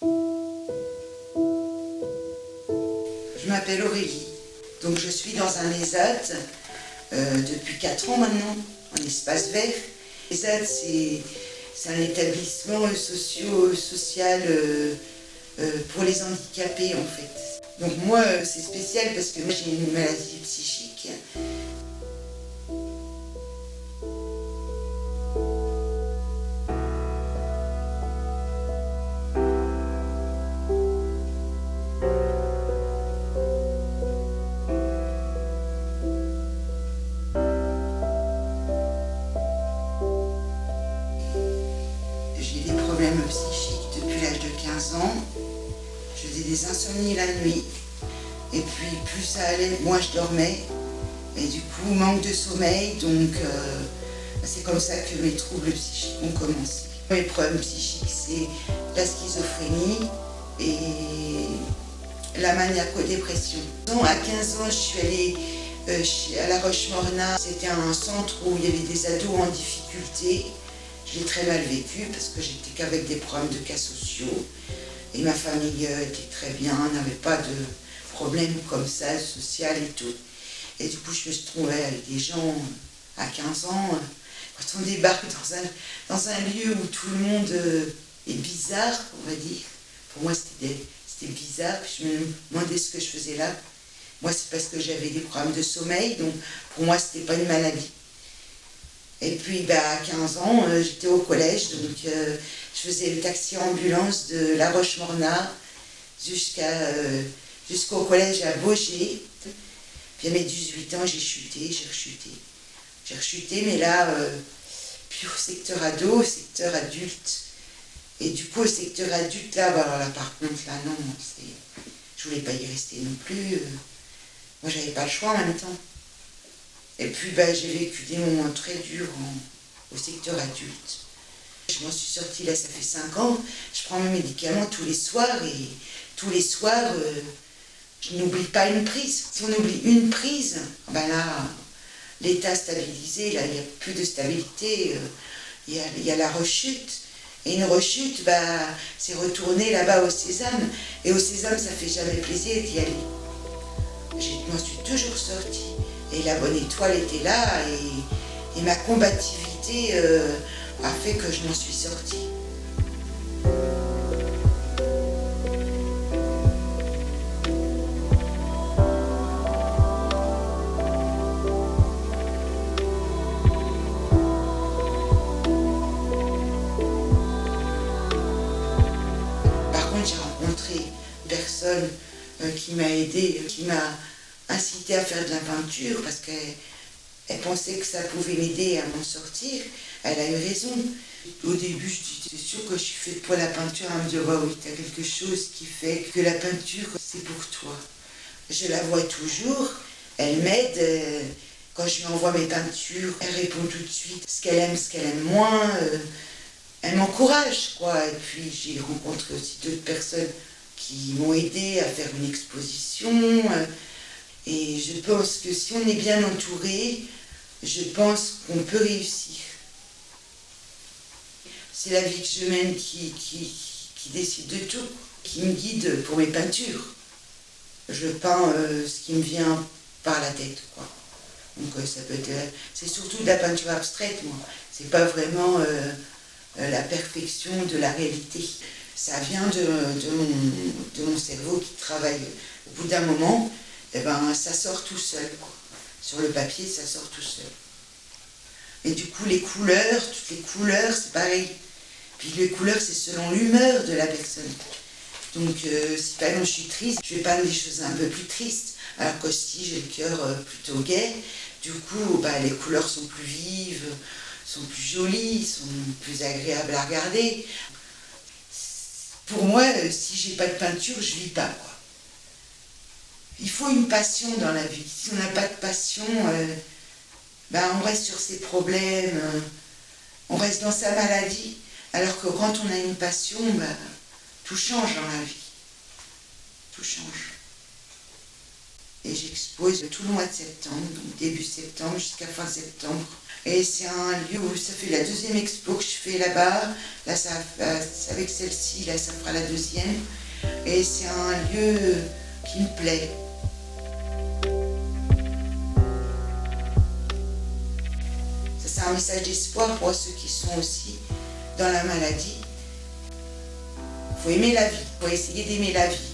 Je m'appelle Aurélie, donc je suis dans un ESAT depuis 4 ans maintenant, en espace vert. L'ESAT, c'est un établissement social pour les handicapés en fait. Donc moi, c'est spécial parce que moi j'ai une maladie psychique. J'ai des problèmes psychiques depuis l'âge de 15 ans. Je faisais des insomnies la nuit. Et puis plus ça allait, moins je dormais. Et du coup, manque de sommeil. Donc c'est comme ça que mes troubles psychiques ont commencé. Mes problèmes psychiques, c'est la schizophrénie et la maniaco-dépression. À 15 ans, je suis allée à La Roche-Morna. C'était un centre où il y avait des ados en difficulté. Je l'ai très mal vécu parce que j'étais qu'avec des problèmes de cas sociaux. Et ma famille était très bien, n'avait pas de problème comme ça, social et tout. Et du coup, je me suis trouvée avec des gens à 15 ans. Quand on débarque dans un lieu où tout le monde est bizarre, on va dire. Pour moi, c'était bizarre. Je me demandais ce que je faisais là. Moi, c'est parce que j'avais des problèmes de sommeil. Donc, pour moi, c'était pas une maladie. Et puis, à 15 ans, j'étais au collège, donc je faisais le taxi-ambulance de La Roche-Morna jusqu'au collège à Baugé. Puis à mes 18 ans, j'ai rechuté, mais là, puis au secteur ado, au secteur adulte. Et du coup, au secteur adulte, là, alors là, par contre, là, non, je voulais pas y rester non plus. Moi, j'avais pas le choix en même temps. Et puis j'ai vécu des moments très durs au secteur adulte. Je m'en suis sortie là, ça fait 5 ans. Je prends mes médicaments tous les soirs et tous les soirs, je n'oublie pas une prise. Si on oublie une prise, là, l'état stabilisé, là, il n'y a plus de stabilité, il y a la rechute. Et une rechute, c'est retourner là-bas au sésame. Et au sésame, ça fait jamais plaisir d'y aller. Je m'en suis toujours sortie. Et la bonne étoile était là et ma combativité a fait que je m'en suis sortie. Par contre, j'ai rencontré une personne qui m'a aidée, qui m'a incité à faire de la peinture parce qu'elle pensait que ça pouvait m'aider à m'en sortir. Elle a eu raison. Au début, je dis, c'est sûr que je suis faite pour la peinture. Elle me dit, oh, oui, tu as quelque chose qui fait que la peinture, c'est pour toi. Je la vois toujours. Elle m'aide. Quand je lui envoie mes peintures, elle répond tout de suite ce qu'elle aime moins. Elle m'encourage, quoi. Et puis, j'ai rencontré aussi d'autres personnes qui m'ont aidé à faire une exposition. Et je pense que si on est bien entouré, je pense qu'on peut réussir. C'est la vie que je mène qui décide de tout, qui me guide pour mes peintures. Je peins ce qui me vient par la tête, quoi. Donc ça peut être, c'est surtout de la peinture abstraite, moi. C'est pas vraiment la perfection de la réalité. Ça vient de mon cerveau qui travaille. Au bout d'un moment, ça sort tout seul, quoi. Sur le papier, ça sort tout seul. Et du coup, les couleurs, toutes les couleurs, c'est pareil. Puis les couleurs, c'est selon l'humeur de la personne. Donc, si par exemple je suis triste, je vais peindre des choses un peu plus tristes. Alors que si j'ai le cœur plutôt gai, du coup, les couleurs sont plus vives, sont plus jolies, sont plus agréables à regarder. Pour moi, si j'ai pas de peinture, je vis pas, quoi. Il faut une passion dans la vie. Si on n'a pas de passion, on reste sur ses problèmes, on reste dans sa maladie. Alors que quand on a une passion, tout change dans la vie. Tout change. Et j'expose tout le mois de septembre, donc début septembre jusqu'à fin septembre. Et c'est un lieu où ça fait la deuxième expo que je fais là-bas. Là, avec celle-ci, là, ça fera la deuxième. Et c'est un lieu qui me plaît. Ça, c'est un message d'espoir pour ceux qui sont aussi dans la maladie. Il faut aimer la vie, il faut essayer d'aimer la vie.